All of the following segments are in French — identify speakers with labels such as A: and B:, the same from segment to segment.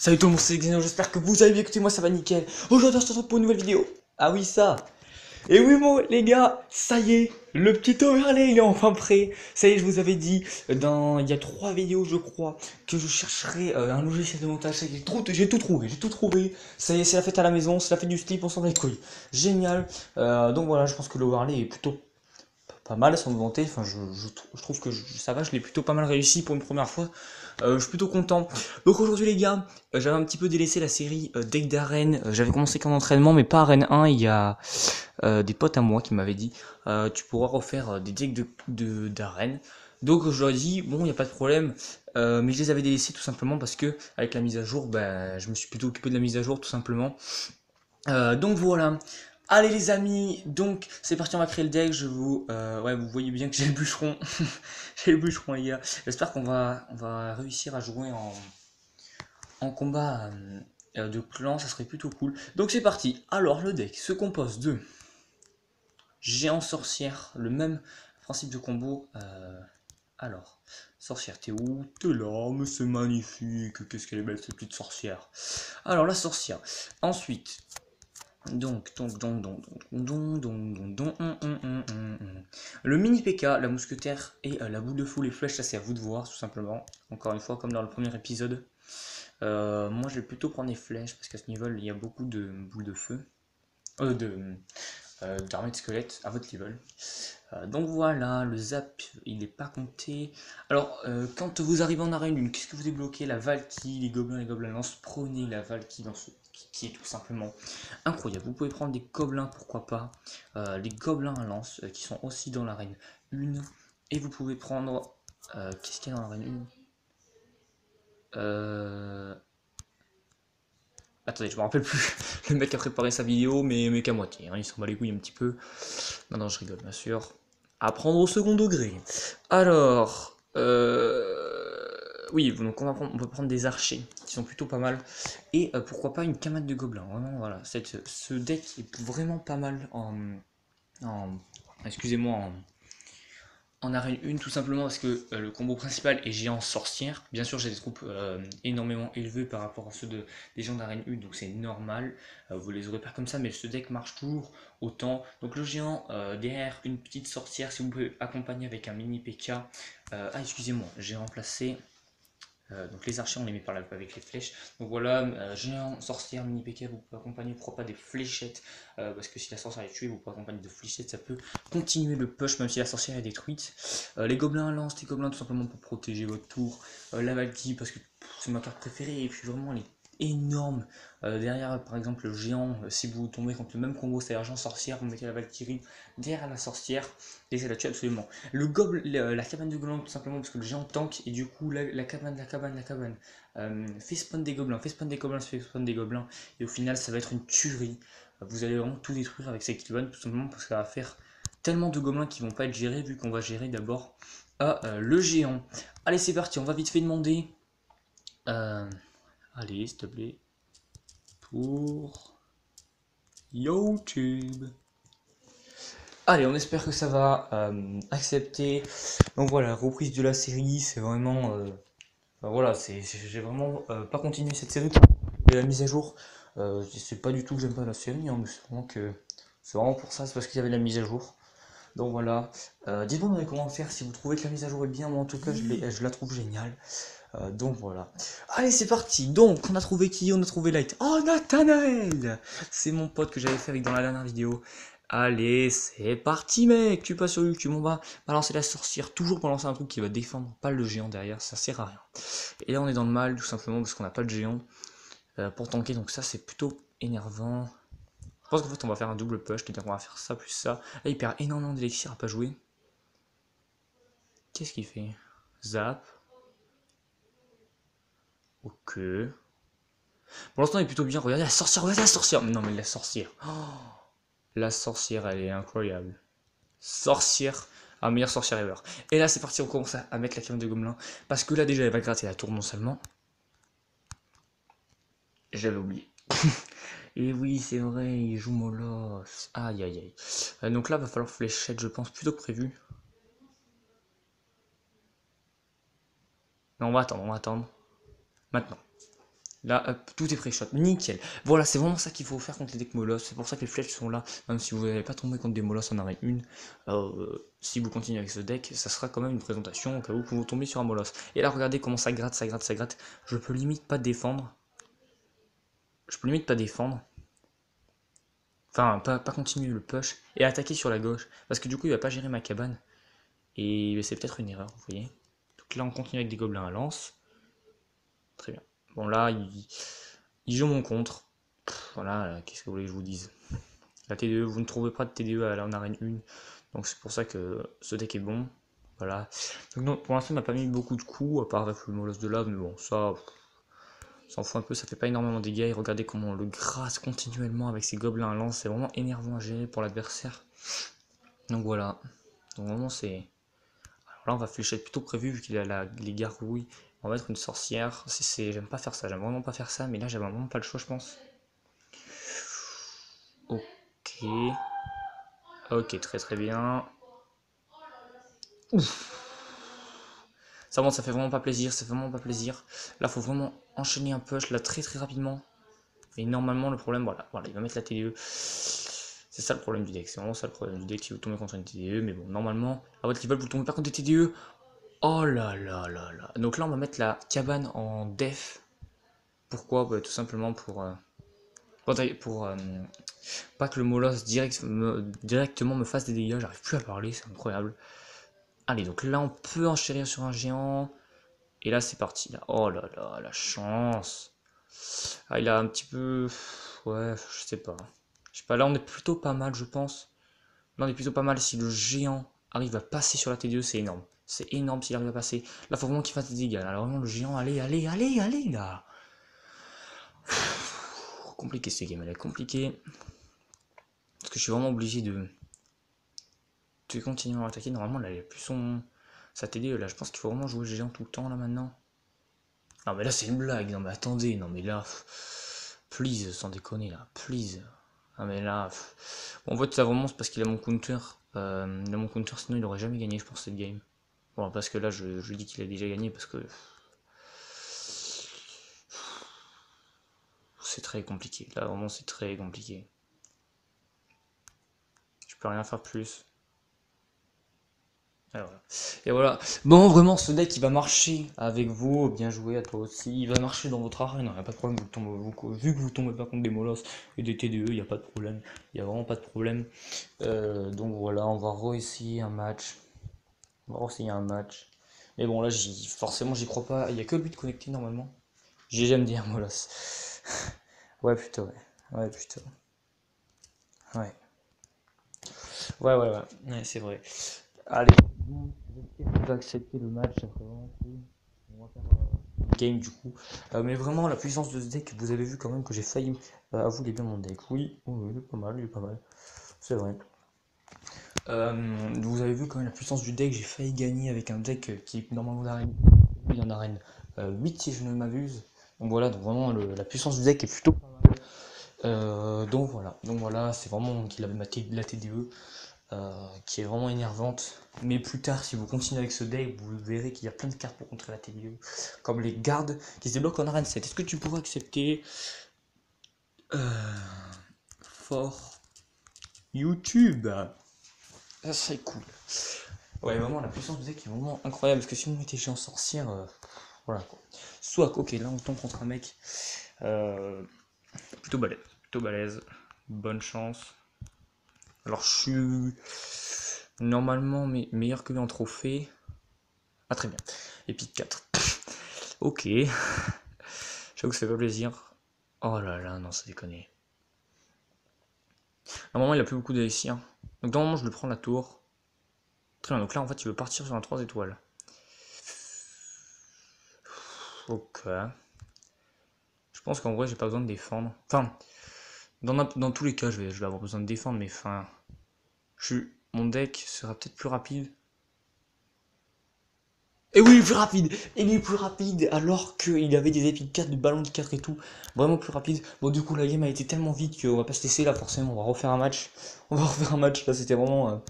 A: Salut tout le monde, c'est Xeno, j'espère que vous allez bien, écoutez moi ça va nickel. Aujourd'hui on se retrouve pour une nouvelle vidéo. Ah oui ça. Et oui moi les gars, ça y est, le petit overlay il est enfin prêt. Ça y est, je vous avais dit il y a 3 vidéos je crois que je chercherai un logiciel de montage. Ça y est, j'ai tout trouvé, j'ai tout trouvé. Ça y est, c'est la fête à la maison, c'est la fête du slip, on s'en bat les couilles. Génial. Donc voilà, je pense que l'overlay est plutôt pas mal sans me vanter, enfin je trouve que ça va, je l'ai plutôt pas mal réussi pour une première fois. Je suis plutôt content. Donc aujourd'hui les gars, j'avais un petit peu délaissé la série deck d'arène. J'avais commencé qu'en entraînement mais pas arène 1. Il y a des potes à moi qui m'avaient dit tu pourras refaire des decks d'arène. Donc je leur ai dit bon, il n'y a pas de problème. Mais je les avais délaissés tout simplement parce que avec la mise à jour, je me suis plutôt occupé de la mise à jour tout simplement. Donc voilà. Allez les amis, donc c'est parti, on va créer le deck. Ouais, vous voyez bien que j'ai le bûcheron. J'ai le bûcheron les gars. J'espère qu'on va réussir à jouer en combat de clan, ça serait plutôt cool. Donc c'est parti. Alors le deck se compose de géant sorcière, le même principe de combo. Alors, sorcière, t'es où? T'es là, mais c'est magnifique. Qu'est-ce qu'elle est belle cette petite sorcière. Alors la sorcière. Ensuite. Le mini PK, la mousquetaire et la boule de feu, les flèches, ça c'est à vous de voir tout simplement. Encore une fois, comme dans le premier épisode. Moi je vais plutôt prendre les flèches parce qu'à ce niveau il y a beaucoup de boules de feu. D'armée de squelettes à votre level. Donc voilà, le zap il n'est pas compté. Alors quand vous arrivez en arène 1, qu'est-ce que vous débloquez? La Valkyrie, les gobelins, les gobelins lance, prenez la Valkyrie dans ce qui est tout simplement incroyable. Vous pouvez prendre des gobelins, pourquoi pas, les gobelins à lance qui sont aussi dans l'arène 1. Et vous pouvez prendre, qu'est-ce qu'il y a dans l'arène 1? Attendez, je me rappelle plus. Le mec a préparé sa vidéo, mais qu'à moitié. Hein, il s'en bat les couilles un petit peu. Non, je rigole, bien sûr. À prendre au second degré. Alors, oui, donc on peut prendre des archers qui sont plutôt pas mal. Et pourquoi pas une camade de gobelins. Vraiment, voilà. Ce deck est vraiment pas mal excusez-moi, en arène 1 tout simplement parce que le combo principal est géant sorcière. Bien sûr j'ai des troupes énormément élevées par rapport à ceux des gens d'arène 1, donc c'est normal, vous les aurez pas comme ça, mais ce deck marche toujours autant. Donc le géant derrière une petite sorcière, si vous pouvez accompagner avec un mini PK. Excusez-moi, j'ai remplacé donc les archers on les met par là avec les flèches. Donc voilà, géant, sorcière, mini PK, vous pouvez accompagner pourquoi pas des fléchettes. Parce que si la sorcière est tuée, vous pouvez accompagner de fléchettes, ça peut continuer le push même si la sorcière est détruite. Les gobelins lancent les gobelins tout simplement pour protéger votre tour. La Valkyrie parce que c'est ma carte préférée et puis vraiment elle est énorme. Derrière par exemple le géant, si vous tombez contre le même combo, c'est-à-dire géant sorcière, vous mettez la Valkyrie derrière la sorcière et ça la tue absolument. La cabane de gobelins tout simplement parce que le géant tank et du coup la cabane fait spawn des gobelins, fait spawn des gobelins et au final ça va être une tuerie. Vous allez vraiment tout détruire avec cette cabane tout simplement parce que ça va faire tellement de gobelins qui vont pas être gérés vu qu'on va gérer d'abord le géant. Allez c'est parti, on va vite fait demander allez s'il te plaît pour YouTube. Allez, on espère que ça va accepter. Donc voilà, reprise de la série, c'est vraiment voilà, j'ai vraiment pas continué cette série pour la mise à jour. C'est pas du tout que j'aime pas la série, hein, mais c'est vraiment pour ça, c'est parce qu'il y avait la mise à jour. Donc voilà, dites-moi dans les commentaires si vous trouvez que la mise à jour est bien, moi en tout cas je la trouve géniale. Donc voilà. Allez c'est parti, donc on a trouvé qui? On a trouvé Light. Oh Nathanaël! C'est mon pote que j'avais fait avec dans la dernière vidéo. Allez c'est parti mec, tu passes sur YouTube, on va balancer la sorcière, toujours balancer un truc qui va défendre, pas le géant derrière, ça sert à rien. Et là on est dans le mal tout simplement parce qu'on n'a pas de géant pour tanker, donc ça c'est plutôt énervant. Je pense qu'en fait on va faire un double push, c'est-à-dire qu'on va faire ça plus ça. Là il perd énormément d'élixir à pas jouer. Qu'est-ce qu'il fait? Zap. Ok. Pour l'instant, il est plutôt bien. Regardez la sorcière, regardez la sorcière. Non, mais la sorcière. Oh, la sorcière, elle est incroyable. Sorcière. Ah, meilleure sorcière ever. Et là, c'est parti, on commence à mettre la cabane de gobelins. Parce que là, déjà, elle va gratter la tour non seulement. J'avais oublié. Et oui, c'est vrai, il joue Molos. Aïe, aïe, aïe. Donc là, va falloir fléchette, je pense, plutôt que prévu. Non, on va attendre, on va attendre. Maintenant. Là, hop, tout est pré-shot, nickel. Voilà, c'est vraiment ça qu'il faut faire contre les decks molosses. C'est pour ça que les flèches sont là. Même si vous n'allez pas tomber contre des molosses en arène 1, si vous continuez avec ce deck, ça sera quand même une présentation au cas où vous tombez sur un molosse. Et là, regardez comment ça gratte, ça gratte, ça gratte. Je peux limite pas défendre. Enfin, pas continuer le push et attaquer sur la gauche. Parce que du coup, il va pas gérer ma cabane. Et c'est peut-être une erreur, vous voyez. Donc là, on continue avec des gobelins à lance. Très bien. Bon, là, il joue mon contre. Voilà, qu'est-ce que vous voulez que je vous dise. La TDE, vous ne trouvez pas de TDE en arène 1. Donc c'est pour ça que ce deck est bon. Voilà. Donc non, pour l'instant, il m'a pas mis beaucoup de coups, à part avec le molosse de lave. Mais bon, ça s'en fout un peu, ça fait pas énormément de dégâts. Et regardez comment on le grasse continuellement avec ses gobelins à lance. C'est vraiment énervant à gérer pour l'adversaire. Donc voilà. Donc vraiment, c'est... Alors là, on va fléchette plutôt prévu vu qu'il a les gargouilles. On va mettre une sorcière. J'aime pas faire ça, j'aime vraiment pas faire ça. Mais là, j'avais vraiment pas le choix, je pense. Ok. Ok, très très bien. Ouf. Ça bon, ça fait vraiment pas plaisir, ça fait vraiment pas plaisir. Là, faut vraiment enchaîner un push là très très rapidement. Et normalement, le problème, voilà, il va mettre la TDE. C'est ça le problème du deck, c'est vraiment ça le problème du deck si vous tombez contre une TDE. Mais bon, normalement, à votre level, vous tombez pas contre des TDE. Oh là là là là. Donc là, on va mettre la cabane en def. Pourquoi? Bah, tout simplement pour pas que le molosse directement me fasse des dégâts. J'arrive plus à parler, c'est incroyable. Allez, donc là, on peut enchérir sur un géant. Et là, c'est parti. Là. Oh là là, la chance. Ah, il a un petit peu... Ouais, je sais pas. Je sais pas, là, on est plutôt pas mal, je pense. Là, on est plutôt pas mal. Si le géant arrive à passer sur la T2, c'est énorme. C'est énorme s'il arrive à passer. Là, faut vraiment qu'il fasse des dégâts. Alors, vraiment, le géant, allez, là. Compliqué, cette game, elle est compliquée. Parce que je suis vraiment obligé de continuer à attaquer. Normalement, là, il a plus sa TD. Là, je pense qu'il faut vraiment jouer le géant tout le temps, là, maintenant. Non mais là c'est une blague, non mais attendez, non mais là, please, sans déconner là, please. Ah mais là, bon, en fait ça vraiment c'est parce qu'il a mon counter, sinon il aurait jamais gagné je pense cette game. Bon parce que là je dis qu'il a déjà gagné parce que c'est très compliqué, là vraiment c'est très compliqué. Je peux rien faire plus. Et voilà. Bon, vraiment, ce deck, il va marcher avec vous. Bien joué à toi aussi. Il va marcher dans votre arène. Il n'y a pas de problème. Vu que vous tombez pas contre des molosses et des TDE, il n'y a pas de problème. Il n'y a vraiment pas de problème. Donc voilà, on va réessayer un match. On va réessayer un match. Mais bon, là, forcément, j'y crois pas. Il n'y a que lui de connecté normalement. J'ai jamais dit un molosse. Ouais, putain, ouais. Ouais, putain. Ouais. Ouais, c'est vrai. Allez, on va accepter le match, ça fait vraiment cool. On va faire game du coup. Mais vraiment, la puissance de ce deck, vous avez vu quand même que j'ai failli. Avouez bien mon deck. Oui, il est pas mal, il est pas mal. C'est vrai. Vous avez vu quand même la puissance du deck, j'ai failli gagner avec un deck qui est normalement d'arène. Il en arène 8 si je ne m'abuse. Donc voilà, donc vraiment la puissance du deck est plutôt pas mal. Donc voilà, c'est vraiment qu'il avait la TDE. Qui est vraiment énervante. Mais plus tard, si vous continuez avec ce deck, vous verrez qu'il y a plein de cartes pour contrer la TDE, comme les gardes qui se débloquent en arène 7. Est-ce que tu pourrais accepter for YouTube? Ça serait cool. Ouais, vraiment, la puissance du deck est vraiment incroyable. Parce que si vous mettez géant sorcière, voilà quoi. Soit, ok, là on tombe contre un mec plutôt balèze. Bonne chance. Alors, je suis normalement meilleur que lui en trophée. Ah, très bien. Épique 4. Ok. J'avoue que ça fait pas plaisir. Oh là là, non, ça déconne. Normalement, il a plus beaucoup d'élixir. Donc, normalement, je le prends la tour. Très bien, donc là, en fait, il veut partir sur un 3 étoiles. Ok. Je pense qu'en vrai, j'ai pas besoin de défendre. Enfin, dans tous les cas, je vais avoir besoin de défendre, mais enfin. Mon deck sera peut-être plus rapide. Et oui, il est plus rapide. Il est plus rapide alors qu'il avait des épiques 4, de ballon de 4 et tout. Vraiment plus rapide. Bon, du coup, la game a été tellement vite qu'on va pas se laisser là, forcément. On va refaire un match. Là, c'était vraiment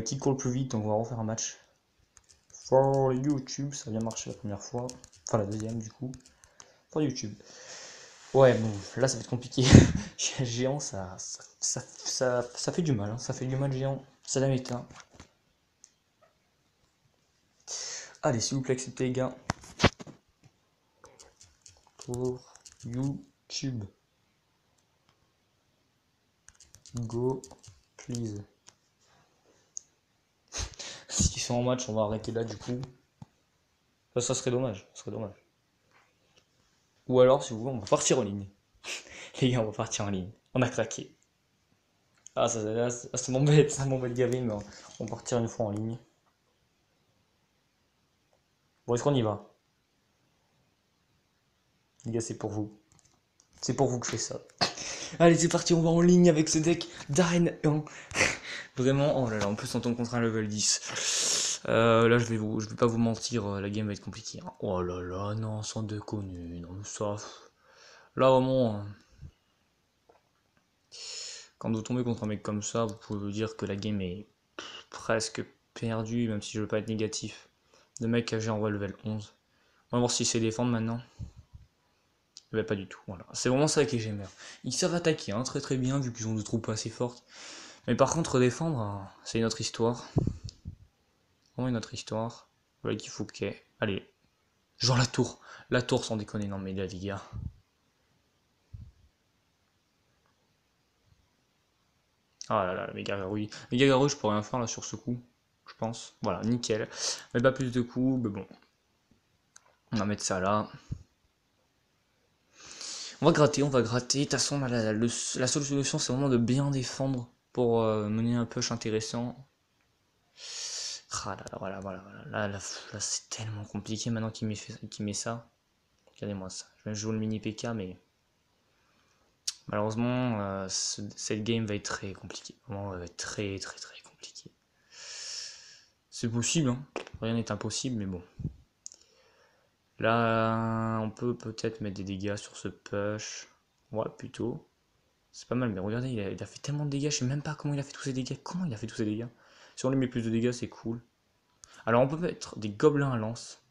A: qui court le plus vite. Donc, on va refaire un match. For YouTube, ça a bien marché la première fois. Enfin, la deuxième, du coup. pour YouTube. Ouais, bon, là ça va être compliqué. Géant, ça fait du mal, hein. Ça fait du mal, géant. Ça la méta. Allez, s'il vous plaît, acceptez les gars. Pour YouTube. Go, please. S'ils sont en match, on va arrêter là du coup. Ça serait dommage, ça serait dommage. Ou alors, si vous voulez, on va partir en ligne. Les gars, on va partir en ligne. On a craqué. Ah, ça m'embête gavé, mais on va partir une fois en ligne. Bon, est-ce qu'on y va? Les gars, c'est pour vous. C'est pour vous que je fais ça. Allez, c'est parti, on va en ligne avec ce deck d'arène 1. Vraiment, oh là là, en plus on tombe contre un level 10. Là, je vais pas vous mentir, la game va être compliquée, hein. Oh là là, non, sans déconner, non, ça... Là, vraiment... Quand vous tombez contre un mec comme ça, vous pouvez vous dire que la game est presque perdue, même si je veux pas être négatif. Le mec a en level 11. On va voir s'il sait défendre maintenant. Bah, pas du tout, voilà. C'est vraiment ça avec les gamers. Ils savent attaquer, hein, très très bien, vu qu'ils ont des troupes assez fortes. Mais par contre, défendre, hein, c'est une autre histoire. Vraiment une autre histoire. Voilà qu'il faut qu'il y ait. Allez. Genre la tour. La tour, sans déconner, non mais là, les gars. Ah là là, le méga garou. Méga garou, je pourrais rien faire là sur ce coup. Je pense. Voilà, nickel. Mais pas plus de coups, mais bon. On va mettre ça là. On va gratter, on va gratter. De toute façon, la seule solution, c'est vraiment de bien défendre pour mener un push intéressant. Ah là là, voilà. Là c'est tellement compliqué maintenant qu'il met ça. Regardez-moi ça. Je vais jouer le mini PK, mais malheureusement, cette game va être très compliquée. Vraiment, elle va être très compliquée. C'est possible, hein. Rien n'est impossible, mais bon. Là, on peut peut-être mettre des dégâts sur ce push. Ouais, plutôt. C'est pas mal, mais regardez, il a fait tellement de dégâts. Je sais même pas comment il a fait tous ces dégâts. Comment il a fait tous ces dégâts? Si on lui met plus de dégâts, c'est cool. Alors, on peut mettre des gobelins à lance.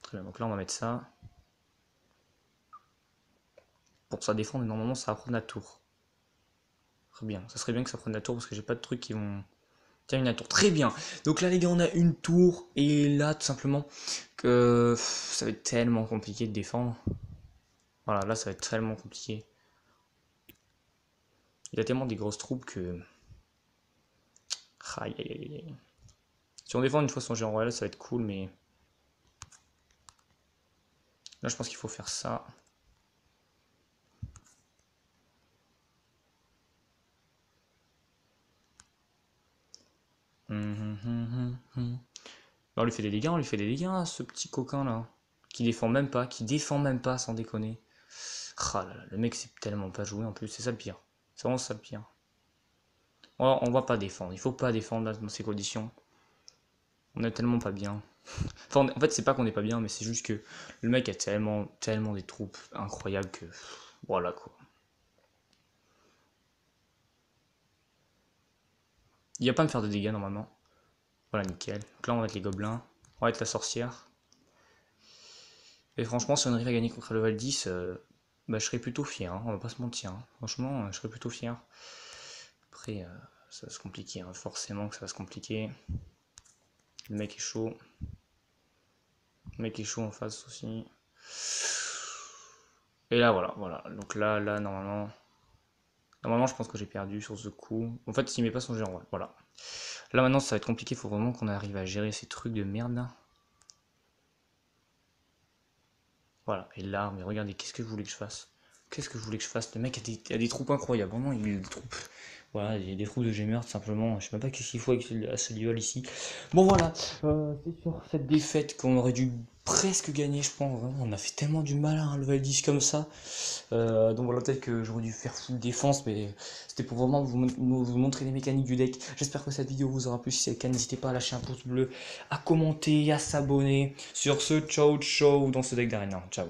A: Très bien, donc là, on va mettre ça. Pour ça défendre, normalement, ça va prendre la tour. Très bien, ça serait bien que ça prenne la tour parce que j'ai pas de trucs qui vont... Tiens, une tour, très bien. Donc là les gars, on a une tour et là tout simplement que ça va être tellement compliqué de défendre. Voilà, là ça va être tellement compliqué. Il a tellement des grosses troupes que... Aïe aïe aïe aïe. Si on défend une fois son géant royal, ça va être cool, mais... Là je pense qu'il faut faire ça. On lui fait des dégâts, ce petit coquin là. Qui défend même pas, sans déconner. Ah là là, le mec c'est tellement pas joué en plus, c'est ça le pire. C'est vraiment ça le pire. On va pas défendre, il faut pas défendre là, dans ces conditions. On est tellement pas bien. Enfin, en fait, c'est pas qu'on est pas bien, mais c'est juste que le mec a tellement des troupes incroyables que... Voilà quoi. Il va pas me faire de dégâts normalement. Voilà, nickel. Donc là, on va mettre les gobelins. On va mettre la sorcière. Et franchement, si on arrive à gagner contre le level 10, bah, je serais plutôt fier, hein, on va pas se mentir. Hein. Franchement, je serais plutôt fier. Après, ça va se compliquer, hein, forcément que ça va se compliquer. Le mec est chaud. Le mec est chaud en face aussi. Et là, voilà. Donc là, normalement... Normalement, je pense que j'ai perdu sur ce coup. En fait, s'il met pas son géant, ouais, voilà. Là, maintenant, ça va être compliqué. Il faut vraiment qu'on arrive à gérer ces trucs de merde, là. Voilà, et là, mais regardez, qu'est-ce que je voulais que je fasse? Qu'est-ce que je voulais que je fasse? Le mec a des troupes incroyables, vraiment, il a des troupes. Voilà, il y a des troupes de gamers, tout simplement. Je sais même pas qu'est-ce qu'il faut avec ce duel ici. Bon, voilà, c'est sur cette défaite qu'on aurait dû presque gagner, je pense. Vraiment, on a fait tellement du mal à un level 10 comme ça. Donc voilà, peut-être que j'aurais dû faire full défense, mais c'était pour vraiment vous montrer les mécaniques du deck. J'espère que cette vidéo vous aura plu. Si c'est le cas, n'hésitez pas à lâcher un pouce bleu, à commenter, à s'abonner. Sur ce, ciao dans ce deck d'arène. Ciao.